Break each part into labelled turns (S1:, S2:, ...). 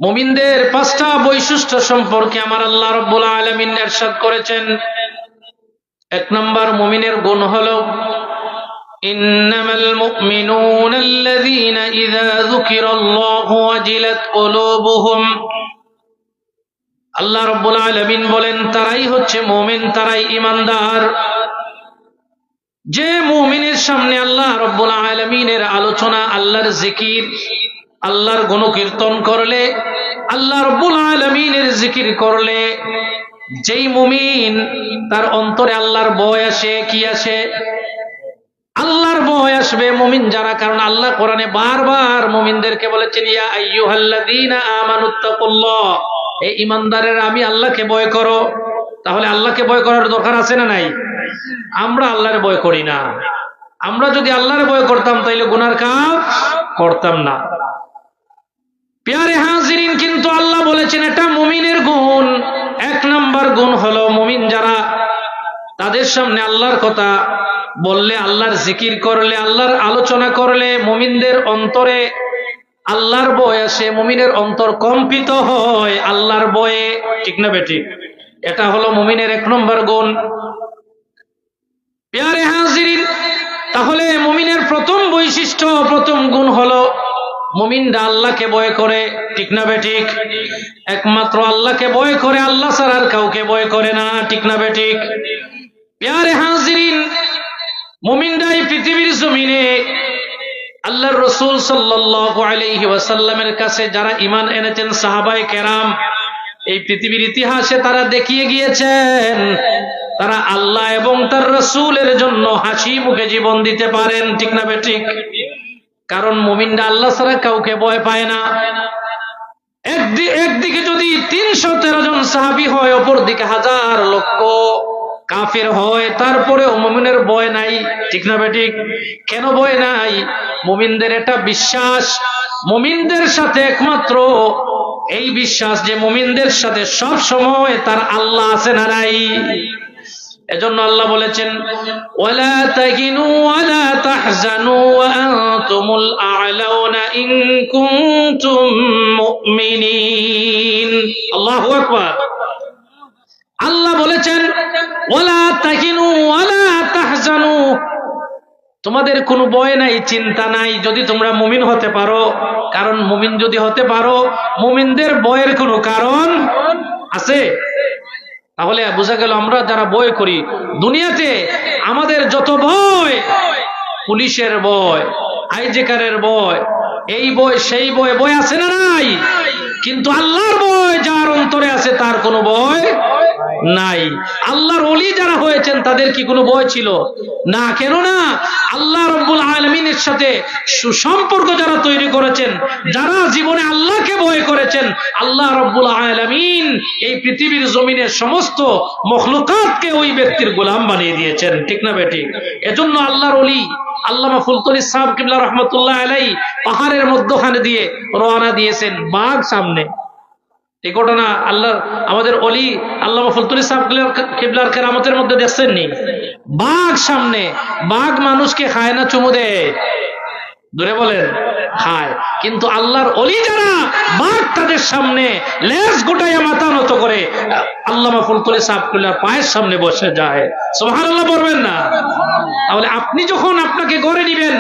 S1: মুমিনদের পাঁচটা বৈশিষ্ট্য সম্পর্কে আমার আল্লাহ রাব্বুল আলামিন ইরশাদ করেছেন। এক নম্বর মুমিনের গুণ হলো ইন্নামাল মুমিনুনা আল্লাযীনা ইযা যুকিরাল্লাহু ওয়াজিলাত কুলুবুহুম। আল্লাহ রাব্বুল আলামিন বলেন তারাই হচ্ছে মুমিন, তারাই ঈমানদার। যে মুমিনের সামনে আল্লাহ রাব্বুল আলামিনের আলোচনা, আল্লাহর জিকির, আল্লাহর গুণকীর্তন করলে, আল্লাহ রাব্বুল আলামিনের জিকির করলে, যেই মুমিন তার অন্তরে আল্লাহর ভয় আসে, কি আসে? আল্লাহর ভয় আসবে মুমিন যারা। কারণ আল্লাহ কোরআনে বারবার মুমিনদেরকে বলেছেন ইয়া আইয়ুহাল্লাযীনা আমানুত্তাকুল্লাহ, এই ঈমানদারেরা আমি আল্লাহকে ভয় করো। তাহলে আল্লাহকে ভয় করার দরকার আছে না নাই? আমরা আল্লাহর ভয় করি না। আমরা যদি আল্লাহর ভয় করতাম তাইলে গুনার কাজ করতাম না। প্যারে হাজিরিন, কিন্তু আল্লাহ বলেছেন এটা মুমিনের গুণ। এক নাম্বার গুণ হলো মুমিন যারা তাদের সামনে আল্লাহর কথা বললে, আল্লাহর জিকির করলে, আল্লাহর আলোচনা করলে মুমিনদের অন্তরে আল্লাহর ভয় আসে, মুমিনের অন্তর কম্পিত হয় আল্লাহর ভয়ে। ঠিক না বেঠিক? এটা হলো মুমিনের এক নম্বর গুণ। প্যারে হাজিরিন, তাহলে মুমিনের প্রথম বৈশিষ্ট্য, প্রথম গুণ হলো মুমিনরা আল্লাহকে ভয় করে। ঠিক না বেঠিক? একমাত্র আল্লাহকে ভয় করে, আল্লাহ ছাড়া আর কাউকে ভয় করে না। ঠিক না বেঠিক? প্যারে হাজিরিন, মুমিনরা এই পৃথিবীর জমিনে আল্লাহর রাসূল সাল্লাল্লাহু আলাইহি ওয়াসাল্লামের কাছে যারা ঈমান এনেছেন, সাহাবায়ে কেরাম, এই পৃথিবীর ইতিহাসে তারা দেখিয়ে গিয়েছেন তারা আল্লাহ এবং তার রাসূলের জন্য হাসি মুখে জীবন দিতে পারেন। ঠিক না বেঠিক? কারণ মুমিনরা আল্লাহ ছাড়া কাউকে ভয় পায় না। একদিকে যদি ৩১৩ জন সাহাবী হয়, অপর দিকে হাজার লক্ষ কাফের হয়, তারপরেও মুমিনের ভয় নাই। ঠিক না বেঠিক? কেন ভয় নাই? মুমিনদের এটা বিশ্বাস, মুমিনদের সাথে একমাত্র এই বিশ্বাস যে মুমিনদের সাথে সব সময় তার আল্লাহ আছে না নাই। এজন্য আল্লাহ বলেছেন ওয়ালা তাহিনু ওয়ালা তাহজানু ওয়া আনতুমুল আ'লাউনা ইন কুনতুম মুমিনিন। আল্লাহু আকবার। আল্লাহ বলেছেন ওয়ালা তাহিনু ওয়ালা তাহজানু, তোমাদের কোনো ভয় নাই, চিন্তা নাই যদি তোমরা মুমিন হতে পারো। কারণ মুমিন যদি হতে পারো, মুমিনদের ভয়ের কোনো কারণ আছে? তাহলে বোঝা গেল আমরা যারা ভয় করি দুনিয়াতে, আমাদের যত ভয়, পুলিশের ভয়, হাইজেকারের ভয়, এই ভয় সেই ভয়, ভয় আছে না নাই? কিন্তু আল্লাহর ভয় যার অন্তরে আছে তার কোনো ভয় নাই। আল্লাহর ওলি যারা হয়েছেন তাদের কি কোনো ভয় ছিল? না। কেন না? আল্লাহ রাব্বুল আলামিনের সাথে সুসম্পর্ক যারা তৈরি করেছেন, যারা জীবনে আল্লাহকে ভয় করেছেন, আল্লাহ রাব্বুল আলামিন এই পৃথিবীর জমিনে সমস্ত মখলুকাতকে ওই ব্যক্তির গোলাম বানিয়ে দিয়েছেন। ঠিক না বেঠিক? এজন্য আল্লাহর ওলি আল্লামা ফুলতলি সাহেব কিবলা রহমতুল্লাহ আলাইহি পাহাড়ের মধ্যখানে দিয়ে রওনা দিয়েছেন, বাঘ সামনে। এই ঘটনা আল্লাহ আমাদের ওলি আল্লামা ফুলতলি সাহেব কিবলার কেরামতের মধ্যে দেখছেন নি? বাঘ সামনে, বাঘ মানুষকে খায় না, চুমু দেয়? দূরে বলেন, খায়। কিন্তু আল্লাহর ওলি যারা, বাঘ তাদের সামনে লেজ গোটাইয়া মাথা নত করে আল্লামা ফুলতলি সাহেব কিবলার পায়ের সামনে বসে যায়। সুবহানাল্লাহ বলবেন না? তাহলে আপনি যখন আপনাকে গড়ে নিবেন,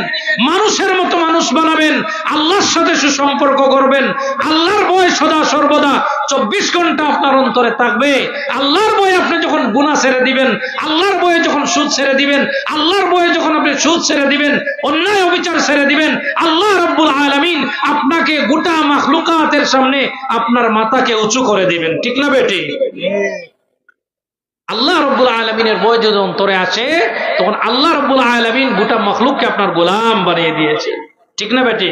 S1: মানুষের মতো মানুষ বানাবেন, আল্লাহর সাথে সুসম্পর্ক করবেন, আল্লাহর ভয় সদা সর্বদা 24 ঘন্টা আপনার অন্তরে থাকবে। আল্লাহর ভয়ে আপনি যখন গুনাহ ছেড়ে দিবেন, আল্লাহর ভয়ে যখন সুদ ছেড়ে দিবেন, আল্লাহর ভয়ে যখন আপনি সুদ ছেড়ে দিবেন, অন্যায় অবিচার ছেড়ে দিবেন, আল্লাহ রাব্বুল আলামিন আপনাকে গোটা মাখলুকাতের সামনে আপনার মাথাকে উঁচু করে দিবেন। ঠিক না বেটি? আল্লাহ রাব্বুল আলামিনের ভয় যদি অন্তরে আসে, তখন আল্লাহ রাব্বুল আলামিন গোটা মাখলুককে আপনার গোলাম বানিয়ে দিয়েছে। ঠিক না বেটি?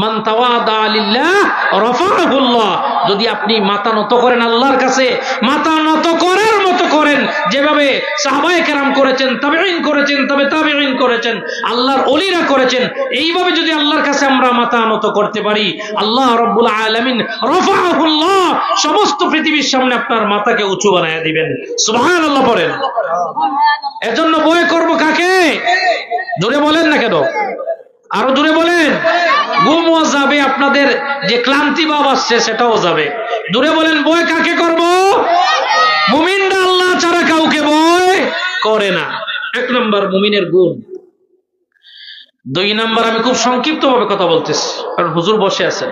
S1: মান তাওয়াদা লিল্লাহ রাফাআহুল্লাহ। যদি আপনি মাথা নত করেন আল্লাহর কাছে, মাথা নত করার মতো করেন, যেভাবে সাহাবায়ে কেরাম করেছেন, তাবেঈন করেছেন, তবে তাবেঈন করেছেন, আল্লাহর ওলিরা করেছেন, এইভাবে যদি আল্লাহর কাছে আমরা মাথা নত করতে পারি, আল্লাহ রাব্বুল আলামিন রাফাআহুল্লাহ, সমস্ত পৃথিবীর সামনে আপনার মাথাকে উঁচু বানায় দিবেন। সুবহানাল্লাহ পড়েন। এজন্য ভয় করব কাকে? জোরে বলেন না কেন? আরো জোরে বলেন। ঘুমও যাবে, আপনাদের যে ক্লান্তি ভাব আসছে সেটাও যাবে। জোরে বলেন, ভয় কাকে করব? মুমিনরা আল্লাহ ছাড়া কাউকে ভয় করে না। এক নম্বর মুমিনের গুণ। দুই নম্বর, আমি খুব সংক্ষিপ্ত ভাবে কথা বলতেছি কারণ হুজুর বসে আছেন।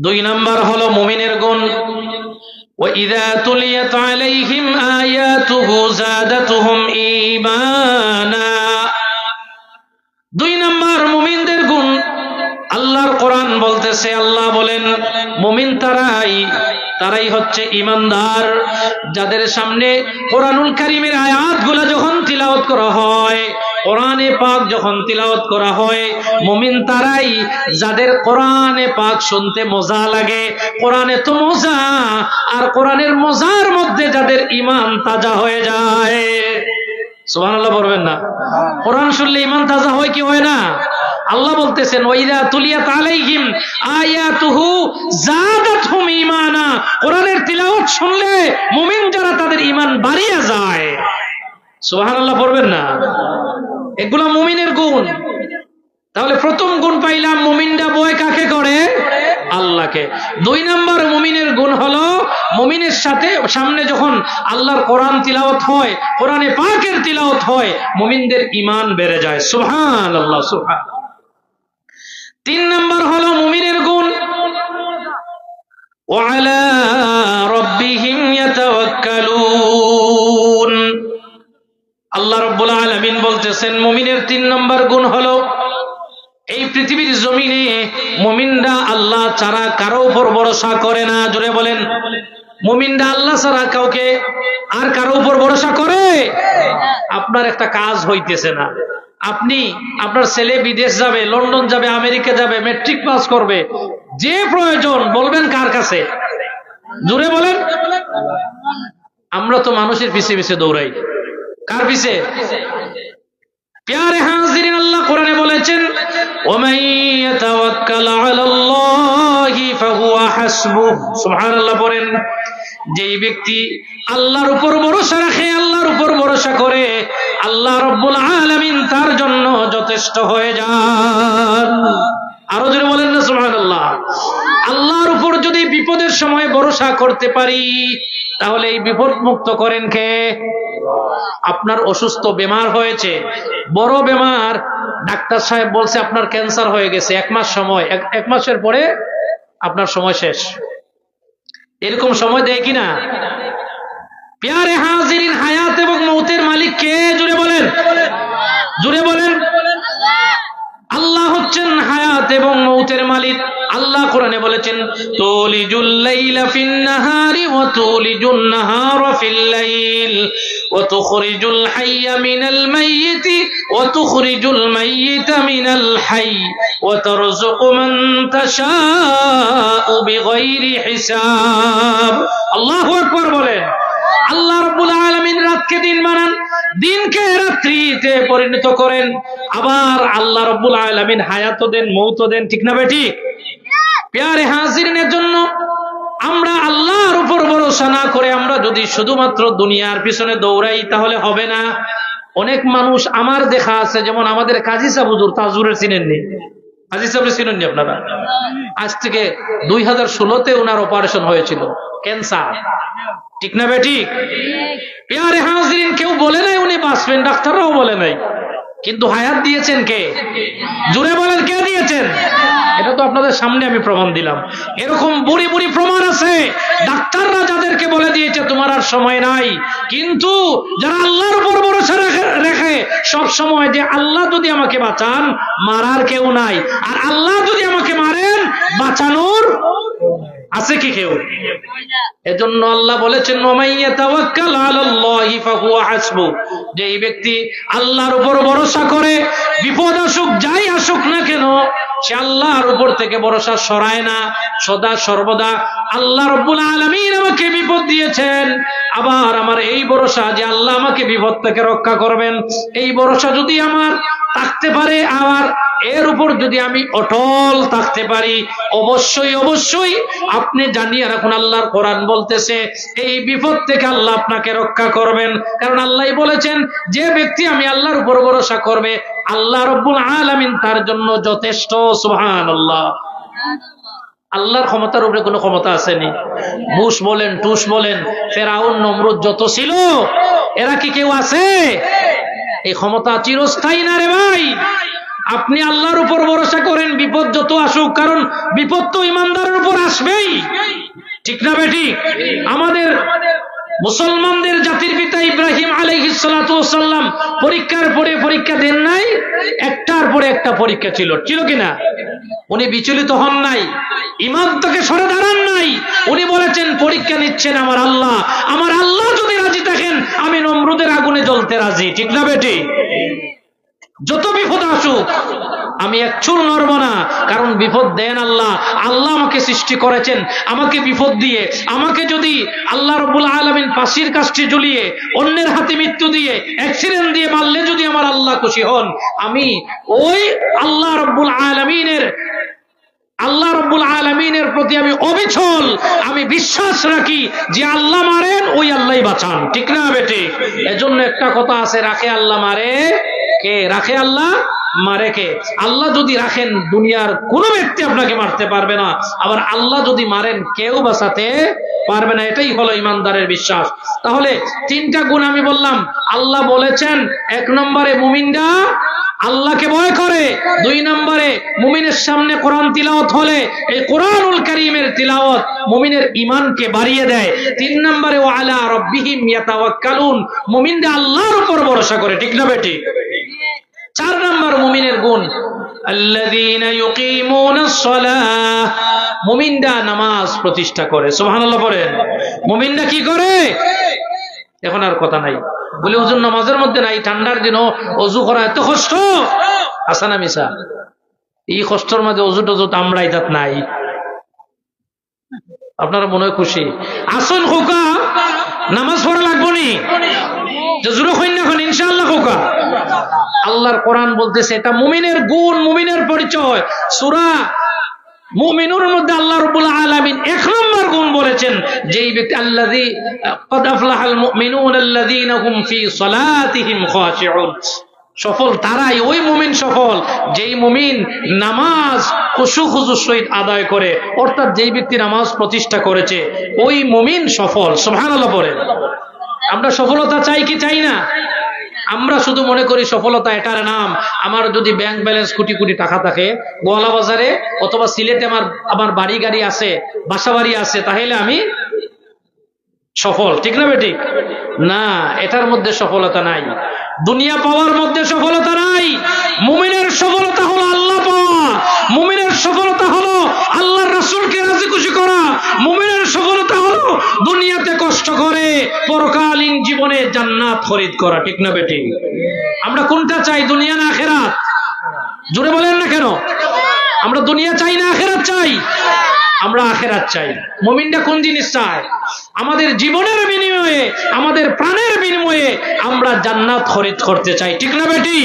S1: দুই নম্বর হলো মুমিনের গুণ, وَإِذَا تُلِيَتْ عَلَيْهِمْ آيَاتُهُ زَادَتْهُمْ إِيمَانًا। দুই নম্বর মুমিনদের গুণ, আল্লাহর কোরআন বলতেছে, আল্লাহ বলেন মুমিন তারাই হচ্ছে ইমানদার, যাদের সামনে কোরআনুল কারীমের আয়াতগুলো যখন তিলাওয়াত করা হয়, কোরআনে পাক যখন তিলাওয়াত করা হয়, মুমিন তারাই যাদের কোরআনে পাক শুনতে মজা লাগে। কোরআনে তো মজা, আর কোরআনের মজার মধ্যে যাদের ঈমান তাজা হয়ে যায়। সুবহানাল্লাহ বলবেন না? কোরআন শুনলে ঈমান তাজা হয় কি হয় না? আল্লাহ বলতেছেন, ওয়াইদা তুলিয়াত আলাইহিম আয়াতুহু যাদাতহুম ঈমানা। কোরআনের তিলাওয়াত শুনলে মুমিন যারা তাদের ঈমান বাড়িয়ে যায়। সুবহানাল্লাহ পড়বেন না? এগুলো মুমিনের গুণ। তাহলে প্রথম গুণ পাইলাম, মুমিনরা ভয় কাকে করে? আল্লাহকে। দুই নম্বর মুমিনের গুণ হলো, মুমিনের সামনে যখন আল্লাহর কোরআন তিলাওয়াত হয়, কোরআনে পাকের তিলাওয়াত হয়, মুমিনদের ঈমান বেড়ে যায়। সুবহানাল্লাহ, সুবহান। তিন নম্বর হলো মুমিনের গুণ, ওয়ালা রাব্বিহিম ইয়াতাওয়াক্কালুন। আল্লাহ রাব্বুল আলামিন বলতেছেন মুমিনের তিন নম্বর গুণ হলো, এই পৃথিবীর জমিনে মুমিনরা আল্লাহ ছাড়া কারো উপর ভরসা করে না। জোরে বলেন, মুমিনরা আল্লাহ ছাড়া কাউকে আর কারো উপর ভরসা করে? আপনার একটা কাজ হইতেছে না, আপনার ছেলে বিদেশ যাবে, লন্ডন যাবে, আমেরিকা যাবে, ম্যাট্রিক পাস করবে, যে প্রয়োজন বলবেন কার কাছে? জোরে বলেন। আমরা তো মানুষের পিছে পিছে দৌড়াই। কার পিছে? প্যারে হাজিরিন, আল্লাহ কোরআনে বলেছেন, ওয়ামান ইয়াতাওয়াক্কাল আলাল্লাহি ফাহুয়া হাসবুহ। সুবহানাল্লাহ পড়েন। যেই ব্যক্তি আল্লাহর উপর ভরসা রাখে, আল্লাহর উপর ভরসা করে, আল্লাহ রাব্বুল আলামিন তার জন্য যথেষ্ট হয়ে যান। আরো জোরে বলেন না সুবহানাল্লাহ। আল্লাহর উপর যদি বিপদের সময় ভরসা করতে পারি, তাহলে এই বিপদ মুক্ত করেন কে? আপনার অসুস্থ, বেমার হয়েছে, বড় বেমার, ডাক্তার সাহেব বলছে আপনার ক্যান্সার হয়ে গেছে, 1 মাস সময়, 1 মাসের পরে আপনার সময় শেষ। এরকম সময় দেয় কিনা? প্যারে হাজিরিন, হায়াত এবং মৌতের মালিক কে? জুড়ে বলেন, জুড়ে বলেন। আল্লাহ হচ্ছেন হায়াত এবং মৌতের মালিক। আল্লাহ কোরআনে বলেছেন, তুলিজুল লাইলা ফিন নাহারি ওয়া তুলিজুন নাহারা ফিল লাইল ওয়া তুখরিজুল হাইয়া মিনাল মাইয়িতি ওয়া তুখরিজুল মাইয়িতা মিনাল হাইয়্যি ওয়া তারযুকু মান তাশাউ বিগাইরি হিসাব। আল্লাহু আকবার বলেন। আল্লাহ রাব্বুল আলামিন রাতকে দিন বানান, দিনকে রাত্রিতে পরিণত করেন। আবার আল্লাহ রাব্বুল আলামিন হায়াত দেন, মৌত দেন। ঠিক না বেঠিক? প্যারে হাজিরিনের জন্য আমরা আল্লাহর উপর ভরসা না করে আমরা যদি শুধুমাত্র দুনিয়ার পিছনে দৌড়াই, তাহলে হবে না। অনেক মানুষ আমার দেখা আছে, যেমন আমাদের কাজী সাহেব হুজুর, তাজুরের চিনেননি? কাজী সাহেবের চিনেননি আপনারা? আজ থেকে 2016-তে ওনার অপারেশন হয়েছিল, ক্যান্সার। ঠিক না বেঠিক? প্যারে হাজিরিন, কেউ বলে নাই উনি বাঁচবেন, ডাক্তাররাও বলে নাই, কিন্তু হায়াত দিয়েছেন কে? জুড়ে বলেন, কে দিয়েছেন? এটা তো আপনাদের সামনে আমি প্রমাণ দিলাম। এরকম বুড়ি বুড়ি প্রমাণ আছে, ডাক্তাররা যাদেরকে বলে দিয়েছে তোমার আর সময় নাই, কিন্তু যারা আল্লাহর উপর ভরসা রেখে সব সময় যে আল্লাহ যদি আমাকে বাঁচান, মারার কেউ নাই, আর আল্লাহ যদি আমাকে মারেন, বাঁচানোর আছে কি কেউ? এজন্য আল্লাহ বলেছেন, ওয়ামাইয়া তাওয়াক্কাল আলাল্লাহি ফাহুয়া হাসবুহ। যে এই ব্যক্তি আল্লাহর উপর ভরসা করে, বিপদ আসুক যাই আসুক না কেন, সে আল্লাহর উপর থেকে ভরসা সরায় না, সদা সর্বদা আল্লাহ রাব্বুল আলামিন আমাকে বিপদ দিয়েছেন, আবার আমার এই ভরসা যে আল্লাহ আমাকে বিপদ থেকে রক্ষা করবেন, এই ভরসা যদি আমার থাকতে পারে, আবার এর উপর যদি আমি অটল থাকতে পারি, অবশ্যই অবশ্যই আপনি জানিয়ে রাখুন, আল্লাহর কোরআন বলতেছে এই বিপদ থেকে আল্লাহ আপনাকে রক্ষা করবেন। কারণ আল্লাহ বলেছেন, যে ব্যক্তি আমি আল্লাহর উপর ভরসা করবে, আল্লাহ রাব্বুল আলামিন তার জন্য যথেষ্ট। সুবহানাল্লাহ। আল্লাহর ক্ষমতার উপরে কোনো ক্ষমতা আসেনি। বুশ বলেন, টুস বলেন, ফেরাউন, নমরুদ যত ছিল, এরা কি কেউ আছে? এই ক্ষমতা চিরস্থায়ী না রে ভাই। আপনি আল্লাহর উপর ভরসা করেন, বিপদ যত আসুক, কারণ বিপদ তো ইমানদারের উপর আসবেই, ঠিক না বেঠিক? আমাদের মুসলমানদের জাতির পিতা ইব্রাহিম আলাইহিস সালাতু ওয়াস সালাম পরীক্ষার পরে পরীক্ষা দেন নাই, একটার পরে একটা পরীক্ষা ছিল, ছিল কিনা? উনি বিচলিত হন নাই, ঈমান থেকে সরে দাঁড়ান নাই। উনি বলেছেন পরীক্ষা নিচ্ছেন আমার আল্লাহ, আমার আল্লাহ যদি রাজি থাকেন আমি নমরুদের আগুনে জ্বলতে রাজি, ঠিক না বেটি? যত বিপদ আসুক আমি এক চুল নড়ব না, কারণ বিপদ দেন আল্লাহ। আল্লাহ আমাকে সৃষ্টি করেছেন, আমাকে বিপদ দিয়ে, আমাকে যদি আল্লাহ রাব্বুল আলামিন ফাঁসির কাষ্ঠে ঝুলিয়ে, অন্যের হাতে মৃত্যু দিয়ে, অ্যাক্সিডেন্ট দিয়ে মারলে যদি আমার আল্লাহ খুশি হন, আমি ওই আল্লাহ রাব্বুল আলামিনের প্রতি আমি অবিচল, আমি বিশ্বাস রাখি যে আল্লাহ মারেন, ওই আল্লাহই বাঁচান, ঠিক না বেটি? এজন্য একটা কথা আছে, রাখে আল্লাহ মারে কে? রাখে আল্লাহ মারে কে? আল্লাহ যদি রাখেন দুনিয়ার কোন ব্যক্তি আপনাকে মারতে পারবে না, আবার আল্লাহ যদি মারেন কেউ বাঁচাতে পারবে না। এটাই হলো ইমানদারের বিশ্বাস। তাহলে তিনটা গুণ আমি বললাম। আল্লাহ বলেছেন, এক নম্বরে মুমিনরা আল্লাহকে ভয় করে, দুই নম্বরে মুমিনের সামনে কোরআন তিলাওয়াত হলে এই কোরআনুল কারীমের তিলাওয়াত মুমিনের ঈমানকে বাড়িয়ে দেয়, তিন নম্বরে ওয়া আলা রাব্বিহিম ইয়াতাওয়াক্কালুন, মুমিনরা আল্লাহর উপর ভরসা করে, ঠিক না বেটি? চার নম্বর মুমিনের গুণ, আল্লাযীনা ইউকিমুনাস সালাহ, মুমিনরা নামাজ প্রতিষ্ঠা করে। সুবহানাল্লাহ পড়েন। মুমিনরা কি করে? এখন আর কথা নাই, বলে হুজুর নামাজের মধ্যে নাই, ঠান্ডার দিনও অজু করা এত কষ্ট, আসা না মিশা? এই কষ্টের মধ্যে অজু টজু আমরাই যাত নাই। আপনারা মনে হয় খুশি আসুন, খোকা নামাজ পড়া লাগবো নি? জোরে কইন না এখন ইনশাআল্লাহ খোকা। আল্লাহর কোরআন বলতেছে এটা মুমিনের গুণ, মুমিনের পরিচয়। সূরা মুমিনুর মধ্যে আল্লাহ রাব্বুল আলামিন এক নম্বর গুণ বলেছেন, যেই ব্যক্তি আল্লাযী ক্বাদ আফলাহাল মুমিনুন আল্লাযীনা হুম ফি সালাতিহিম খাশিউন, সফল তারাই, ওই মুমিন সফল যেই মুমিন নামাজ খুশু খুজুর সহিত আদায় করে, অর্থাৎ যেই ব্যক্তি নামাজ প্রতিষ্ঠা করেছে ওই মুমিন সফল। সুবহানাল্লাহ পড়ে। আমরা সফলতা চাই কি চাই না? আমরা শুধু মনে করি সফলতা এটার নাম, আমার যদি ব্যাংক ব্যালেন্স কোটি কোটি টাকা থাকে, গোয়ালা বাজারে অথবা সিলেটে আমার বাড়ি গাড়ি আছে, বাসা বাড়ি আছে, তাহলে আমি সফল, ঠিক না বেটি? না, এটার মধ্যে সফলতা নাই। দুনিয়া পাওয়ার মধ্যে সফলতা নাই। মুমিনের সফলতা হলো আল্লাহ পাওয়া, মুমিনের সফলতা হলো আল্লাহর রাসূলকে রাজি খুশি করা, মুমিনের সফলতা হলো দুনিয়াতে কষ্ট করে পরকালীন জীবনে জান্নাত খরিদ করা, ঠিক না বেটি? আমরা কোনটা চাই, দুনিয়া না আখিরাত? জোরে বলেন না কেন? আমরা দুনিয়া চাই না আখিরাত চাই? আমরা আখিরাত চাই। মুমিনরা কোন জিনিস চায়? আমাদের জীবনের বিনিময়ে, আমাদের প্রাণের বিনিময়ে আমরা জান্নাত খরিদ করতে চাই, ঠিক না বেটি?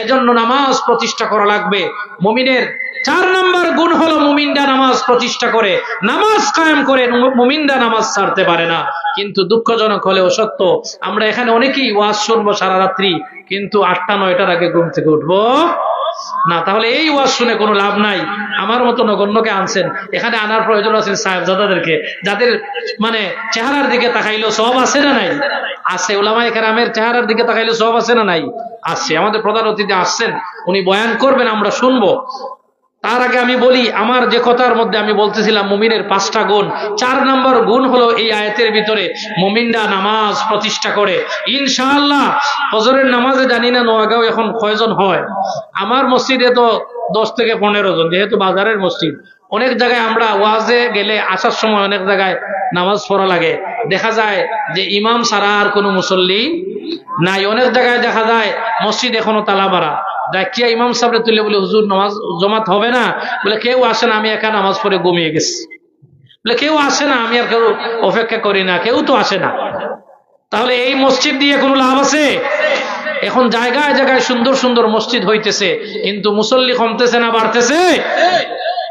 S1: এজন্য নামাজ প্রতিষ্ঠা করা লাগবে। মুমিনের চার নম্বর গুণ হলো মুমিনরা নামাজ প্রতিষ্ঠা করে, নামাজ কায়েম করে, মুমিনরা নামাজ ছাড়তে পারে না। কিন্তু দুঃখজনক হলেও সত্য, আমরা এখানে অনেকেই ওয়াজ শুনবো সারা রাত্রি, কিন্তু 8টা-9টার আগে ঘুম থেকে উঠবো না। তাহলে এই ওয়াজ শুনে কোনো লাভ নাই। আমার মতো নগণ্যকে আনছেন, এখানে আনার প্রয়োজন আছে সাহেবজাদাদেরকে, যাদের মানে চেহারার দিকে তাকাইলেও সওয়াব আছে না নাই? আছে। উলামায়ে কেরামের চেহারার দিকে তাকাইলেও সওয়াব আছে না নাই? আছে। আমাদের প্রধান অতিথি আসছেন, উনি বয়ান করবেন, আমরা শুনবো। তার আগে আমি বলি, আমার যে কথার মধ্যে আমি বলতেছিলাম মুমিনের 5টা গুণ, 4 নম্বর গুণ হলো এই আয়াতের ভিতরে মুমিনরা নামাজ প্রতিষ্ঠা করে। ইনশাআল্লাহ ফজরের নামাজে জানি না নোয়াগাঁও এখন কয়জন হয়, আমার মসজিদে তো 10 থেকে 15 জন, যেহেতু বাজারের মসজিদ। অনেক জায়গায় আমরা ওয়াজে গেলে আসার সময় অনেক জায়গায় নামাজ পড়া লাগে, দেখা যায় যে ইমাম ছাড়া আর কোনো মুসল্লি নাই। অনেক জায়গায় দেখা যায় মসজিদ এখনো তালা মারা, ডাকিয়া ইমাম সাহেব তুলে বলে হুজুর নামাজ জমাত হবে না, বলে কেউ আসে না, আমি একা নামাজ পড়ে ঘুমিয়ে গেছি। বলে কেউ আসে না, আমি আর কেউ অপেক্ষা করি না, কেউ তো আসে না। তাহলে এই মসজিদ দিয়ে কোনো লাভ আছে? এখন জায়গায় জায়গায় সুন্দর সুন্দর মসজিদ হইতেছে, কিন্তু মুসল্লি কমতেছে না বাড়তেছে?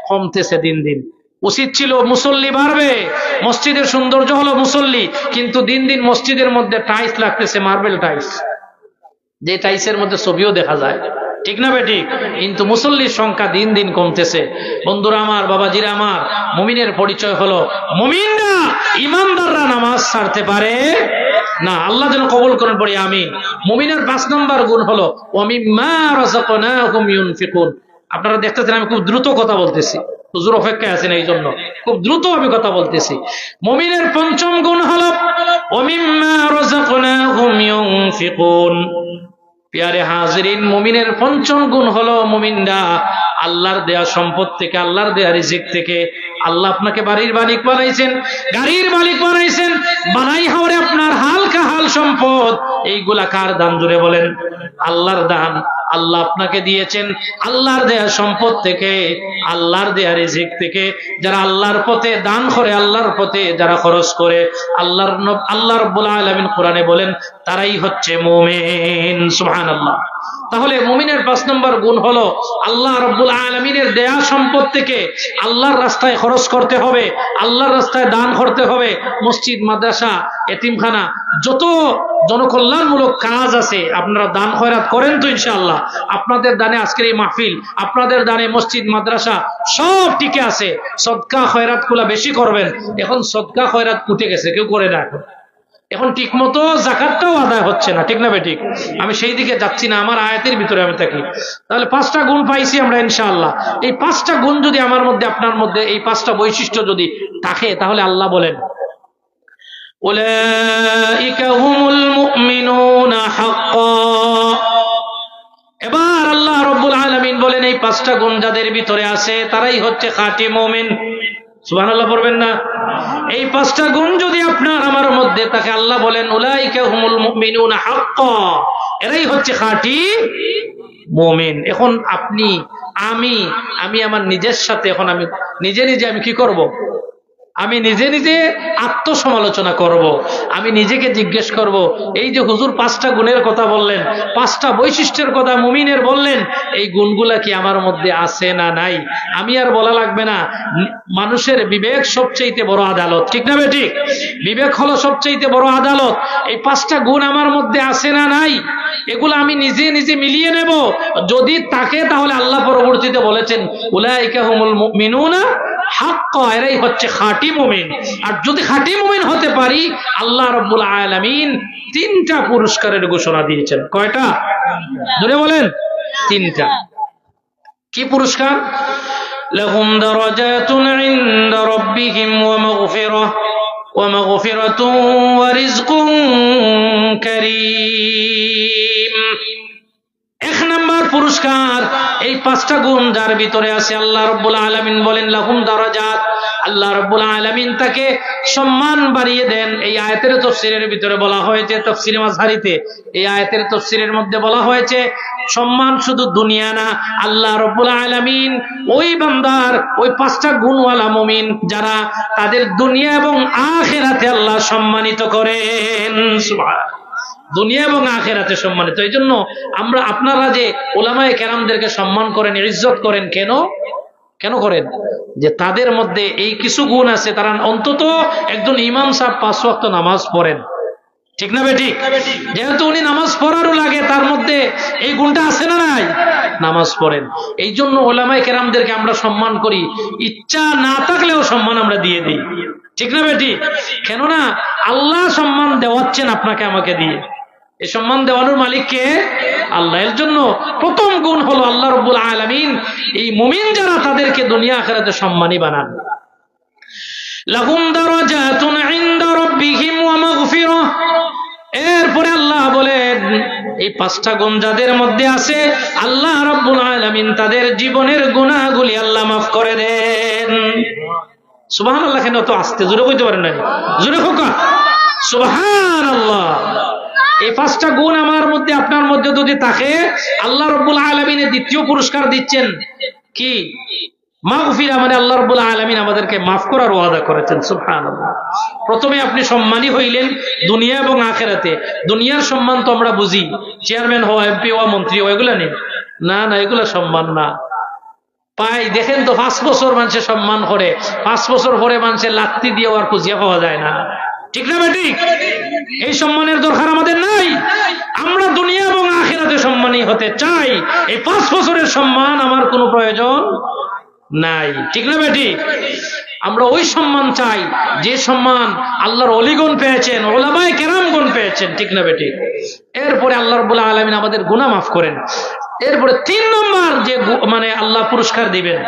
S1: কমতেছে দিন দিন। উচিত ছিল মুসল্লি বাড়বে, মসজিদের সৌন্দর্য হলো মুসল্লি, কিন্তু দিন দিন মসজিদের মধ্যে টাইলস লাগতেছে, মার্বেল টাইলস, যে টাইলসের মধ্যে ছবিও দেখা যায়। ঠিক না বেঠিক? কিন্তু মুসল্লির সংখ্যা দিন দিন কমতেছে। বন্ধুরা আমার, বাবাজিরা আমার, মুমিনের পরিচয় হলো মুমিনরা, ইমানদাররা নামাজ ছাড়তে পারে না। আল্লাহ যেন কবুল করেন, পড়ি আমিন। মুমিনের 5 নম্বর গুণ হলো ওয়ামিম্মা রাযাকনাহুম ইউনফিকুন। আপনারা দেখতেছেন আমি খুব দ্রুত কথা বলতেছি, হুজুর অপেক্ষায় আছেন, এই জন্য খুব দ্রুত আমি কথা বলতেছি। মুমিনের 5ম গুণ হলো ওয়ামিম্মা রাযাকনাহুম ইউনফিকুন। প্রিয় হাজিরিন, মুমিনের 5ম গুণ হলো মুমিনরা আল্লাহর দেয়া সম্পদ থেকে, আল্লাহর দেয়া রিজিক থেকে। আল্লাহ আপনাকে বাড়ির মালিক বানাইছেন, গাড়ির মালিক বানাইছেন, বানাই হাওরে আপনার হালকা হাল সম্পদ, এইগুলা কার দান জুড়ে বলেন? আল্লাহর দান। আল্লাহ আপনাকে দিয়েছেন আল্লাহর দেয়া সম্পদ থেকে, আল্লাহর দেয়া রিজিক থেকে। যারা আল্লাহর পথে দান করে, আল্লাহর পথে যারা খরচ করে, আল্লাহ রাব্বুল আলামিন কোরআনে বলেন তারাই হচ্ছে মুমিন। সুবহানাল্লাহ। তাহলে মুমিনের 5 নম্বর গুণ হলো আল্লাহ রাব্বুল আলামিনের দেয়া সম্পদ থেকে আল্লাহর রাস্তায় খরচ করতে হবে, আল্লাহর রাস্তায় দান করতে হবে। মসজিদ, মাদ্রাসা, এতিমখানা, যত জনকল্যাণমূলক কাজ আছে আপনারা দান খয়রাত করেন তো ইনশাআল্লাহ? আপনাদের দানে আজকের এই মাহফিল, আপনাদের দানে মসজিদ, মাদ্রাসা সব টিকে আছে। সদকা খয়রাত গুলা বেশি করবেন। এখন সদকা খয়রাত উঠে গেছে, কেউ করে না। এখন ঠিক মতো যাকাতটাও আদায় হচ্ছে না, ঠিক না বেঠিক? আমি সেই দিকে যাচ্ছি না, আমার আয়াতের ভিতরে আমি থাকি। তাহলে 5টা গুণ পাইছি আমরা ইনশাআল্লাহ। এই 5টা গুণ যদি আমার মধ্যে, আপনার মধ্যে, এই 5টা বৈশিষ্ট্য যদি থাকে, তাহলে আল্লাহ বলেন উলাইকা হুমুল মুমিনুনা হাক্কা। এবার আল্লাহ রাব্বুল আলামিন বলেন এই 5টা গুণ যাদের ভিতরে আছে তারাই হচ্ছে খাঁটি মুমিন। সুবহানাল্লাহ পড়বেন না? এই 5টা গুণ যদি আপনার আমার মধ্যে থাকে, আল্লাহ বলেন উলাইকা হুমুল মুমিনুনা হাক্কা, এরাই হচ্ছে খাঁটি মুমিন। এখন আপনি, আমি আমার নিজের সাথে, এখন আমি নিজে আমি কি করব? আমি নিজে আত্মসমালোচনা করব। আমি নিজেকে জিজ্ঞেস করব, এই যে হুজুর 5টা গুণের কথা বললেন, 5টা বৈশিষ্ট্যের কথা মুমিনের বললেন, এই গুণগুলা কি আমার মধ্যে আছে না নাই? আমি আর বলা লাগবে না, মানুষের বিবেক সবচেয়ে বড় আদালত, ঠিক না বেঠিক? বিবেক হলো সবচেয়ে বড় আদালত। এই 5টা গুণ আমার মধ্যে আছে না নাই, এগুলো আমি নিজে মিলিয়ে নেব। যদি থাকে তাহলে আল্লাহ পরবর্তীতে বলেছেন উলাইকা হুমুল মুমিনুনা হাক্কা, এরাই হচ্ছে খাঁটি মুমিন। আর যদি খাঁটি মুমিন হতে পারি, আল্লাহ রাব্বুল আলামিন 3টা পুরস্কারের ঘোষণা দিয়েছেন। কয়টা? জোরে বলেন। 3টা। কি পুরস্কার? লাহুম দারাজাতুন ইনদা রাব্বিহিম ওয়া মাগফিরাতুন ওয়া রিজকুন কারীম। 1 নম্বর পুরস্কার, এই 5টা গুণ যার ভিতরে আছে, আল্লাহ রাব্বুল আলামিন বলেন লাহুম দারাজাত, আল্লাহ রাব্বুল আলামিন তাকে সম্মান বাড়িয়ে দেন। এই আয়াতের তাফসীরের ভিতরে বলা হয়েছে, তাফসীরে মাযহারিতে এই আয়াতের তাফসীরের মধ্যে বলা হয়েছে সম্মান শুধু দুনিয়া না, আল্লাহ রাব্বুল আলামিন ওই বান্দার, ওই 5টা গুণওয়ালা মুমিন যারা, তাদের দুনিয়া এবং আখিরাতে আল্লাহ সম্মানিত করেন। সুবহানাল্লাহ। দুনিয়া এবং আখিরাতে সম্মানিত। এই জন্য আপনারা যে উলামায়ে কেরামদেরকে সম্মান করেন, ইজ্জত করেন, কেন করেন? যে তাদের মধ্যে এই কিছু গুণ আছে, তারা অন্তত একজন ইমাম সাহেব 5 ওয়াক্ত নামাজ পড়েন, ঠিক না বেঠিক? যেহেতু উনি নামাজ পড়ারও লাগে, তার মধ্যে এই গুণটা আছে না নাই? নামাজ পড়েন। এই জন্য উলামায়ে কেরামদেরকে আমরা সম্মান করি, ইচ্ছা না থাকলেও সম্মান আমরা দিয়ে দিই, ঠিক না বেঠিক? কেননা আল্লাহ সম্মান দেওয়াচ্ছেন আপনাকে আমাকে দিয়ে। এই সম্মান দেওয়ানোর মালিক কে? আল্লাহ। এর জন্য 1ম গুণ হলো আল্লাহ রাব্বুল আলামিন এই মুমিন যারা, তাদেরকে দুনিয়া আখিরাতে সম্মানী বানান। লাহুম দারাজাতুন ইনদা রাব্বিহিম ওয়া মাগফিরাহ। এরপরে আল্লাহ বলেন এই 5টা গুণ যাদের মধ্যে আছে, আল্লাহ রাব্বুল আলামিন তাদের জীবনের গুনাহগুলি আল্লাহ মাফ করে দেন। সুবহানাল্লাহ। কেন তো আস্তে জোরে কইতে পারেন না? জোরে হোকা সুবহানাল্লাহ। এই 5টা গুণ আমার মধ্যে, আপনার মধ্যে যদি থাকে, আল্লাহ রাব্বুল আলামিনের 2য় পুরস্কার দিচ্ছেন কি? মাগফিরা, মানে আল্লাহ রাব্বুল আলামিন আমাদেরকে মাফ করার ওয়াদা করেছেন। সুবহানাল্লাহ। প্রথমে আপনি সম্মানী হইলেন দুনিয়া এবং আখিরাতে। দুনিয়ার সম্মান তো আমরা বুঝি, চেয়ারম্যান হওয়া, এমপি হওয়া, মন্ত্রী হওয়া, এগুলা নেই না, এগুলা সম্মান না। পাই দেখেন তো 5 বছর মানুষের সম্মান করে, 5 বছর পরে মানুষের লাত্তি দিয়ে আর খুঁজিয়া পাওয়া যায় না, ঠিক না বেঠিক? এই সম্মানের দরকার আমাদের নাই। আমরা দুনিয়া এবং আখিরাতে সম্মানী হতে চাই। এই 5 বছরের সম্মান আমার কোনো প্রয়োজন নাই। ঠিক না বেঠিক? আমরা ওই সম্মান চাই যে সম্মান আল্লাহর ওলিগণ পেয়েছেন, ওলামায়ে কেরামগণ পেয়েছেন। ঠিক না বেঠিক? এরপরে আল্লাহ রাব্বুল আলামিন আমাদের গুনাহ মাফ করেন। এরপরে 3 নম্বর যে মানে আল্লাহ পুরস্কার দিবেন,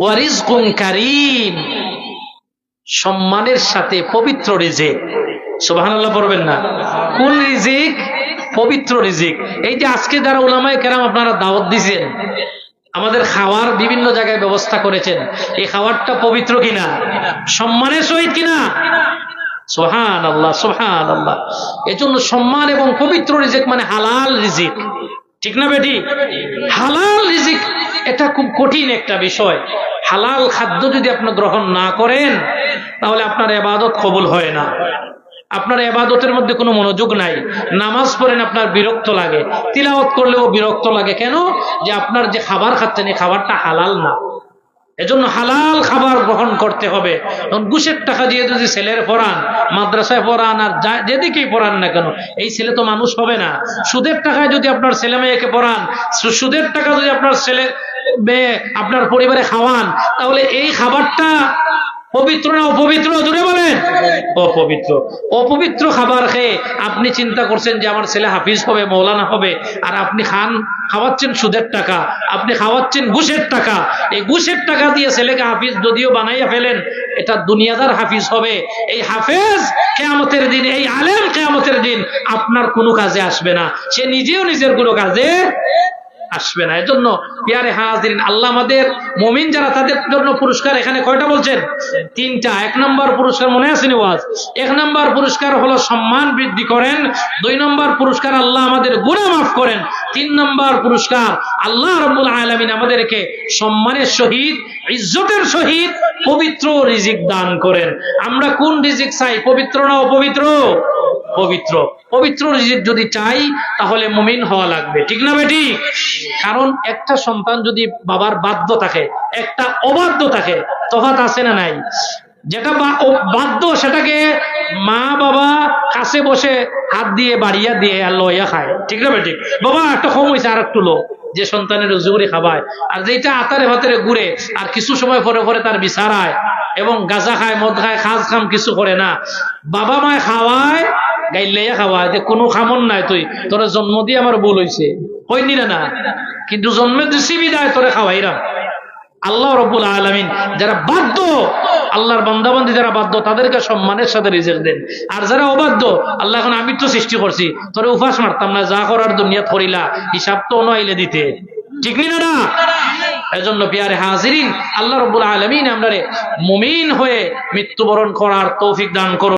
S1: ওয়া রিজকুন কারীম, সম্মানের সাথে পবিত্র রিজিক। সুবহানাল্লাহ পড়বেন না? কোন রিজিক? পবিত্র রিজিক। এই যে আজকে যারা উলামায়ে কেরাম আপনারা দাওয়াত দিয়েছেন, আমাদের খাওয়ার বিভিন্ন জায়গায় ব্যবস্থা করেছেন, এই খাবারটা পবিত্র কিনা? সম্মানের সহিত কিনা? সুবহানাল্লাহ, সুবহানাল্লাহ। এজন্য সম্মান এবং পবিত্র রিজিক মানে হালাল রিজিক। ঠিক না বেটি? হালাল রিজিক এটা খুব কঠিন একটা বিষয়। হালাল খাদ্য যদি আপনি গ্রহণ না করেন তাহলে আপনার ইবাদত কবুল হয় না। আপনার ইবাদতের মধ্যে কোনো মনোযোগ নাই। নামাজ পড়েন আপনার বিরক্ত লাগে, তিলাওয়াত করলেও বিরক্ত লাগে। কেন? যে আপনার যে খাবার খাচ্ছেন এই খাবারটা হালাল না। এজন্য হালাল খাবার গ্রহণ করতে হবে। ঘুষের টাকা দিয়ে যদি ছেলের পড়ান, মাদ্রাসায় পড়ান আর যেদিকেই পড়ান না কেন, এই ছেলে তো মানুষ হবে না। সুদের টাকায় যদি আপনার ছেলে মেয়েকে পড়ান, সুদের টাকা যদি আপনার ছেলে মেয়ে আপনার পরিবারে খাওয়ান, তাহলে এই খাবারটা পবিত্র না অপবিত্র? জোরে বলেন। অপবিত্র। অপবিত্র খাবার খেয়ে আপনি চিন্তা করছেন যে আমার ছেলে হাফিজ হবে, মৌলানা হবে, আর আপনি খাওয়াচ্ছেন সুদের টাকা, আপনি খাওয়াচ্ছেন ঘুষের টাকা। এই ঘুষের টাকা দিয়ে ছেলেকে হাফিজ যদিও বানাইয়া ফেলেন, এটা দুনিয়াদার হাফিজ হবে। এই হাফেজ কিয়ামতের দিন, এই আলেম কিয়ামতের দিন আপনার কোনো কাজে আসবে না। সে নিজেও নিজের কোনো কাজে আসবে না। এজন্য পিয়ারে হাজিরিন, আল্লাহ আমাদের মুমিন যারা তাদের জন্য পুরস্কার এখানে কয়টা বলছেন? 3টা। 1 নম্বর পুরস্কার মনে আছে নিওয়াজ? 1 নম্বর পুরস্কার হলো সম্মান বৃদ্ধি করেন। 2 নম্বর পুরস্কার আল্লাহ আমাদের গুনাহ মাফ করেন। 3 নম্বর পুরস্কার আল্লাহ রাব্বুল আলামিন আমাদেরকে সম্মানের সহিত, ইজ্জতের সহিত পবিত্র রিজিক দান করেন। আমরা কোন রিজিক চাই? পবিত্র না অপবিত্র? পবিত্র। পবিত্র রিজিক যদি চাই তাহলে মুমিন হওয়া লাগবে। ঠিক না বেটি? কারণ একটা সন্তান যদি বাবার বাধ্য থাকে, একটা অবাধ্য থাকে, তফাৎ আছে না নাই? যেটা বাধ্য সেটাকে মা বাবা কাছে বসে হাত দিয়ে বাড়িয়া দিয়ে আর লইয়া খায়। ঠিক না বেটি? বাবা একটা কম হয়েছে, আর একটু লো, যে সন্তানের রুজি খাবায়। আর যেটা আতারে ভাতারে ঘুরে আর কিছু সময় পরে পরে তার বিচারায় এবং গাঁজা খায়, মদ খায়, খাজ খাম কিছু করে না, বাবা মায় খাওয়ায়, গাইলাইয়া খাওয়ায় যে কোনো খামন নাই, তুই তোরা জন্ম দিয়ে আমার ভুল হয়েছে, হয়নি না, কিন্তু জন্মের দিছি বিদায় তোরে খাওয়াইরাম। আল্লাহ রাব্বুল আলামিন যারা বাধ্য, আল্লাহর বান্দাবান্দি যারা বাধ্য, তাদেরকে সম্মানের সাথে রিজিক দেন। আর যারা অবাধ্য, আল্লাহ এখন আমি তো সৃষ্টি করছি, তোরে উপাস মারতাম না, যা করার দুনিয়াত করিলা, হিসাব তো নইলে দিতে। ঠিক না? এজন্য পিয়ারে হাজিরিন, আল্লাহ রাব্বুল আলামিন আমরারে মুমিন হয়ে মৃত্যুবরণ করার তৌফিক দান করুন।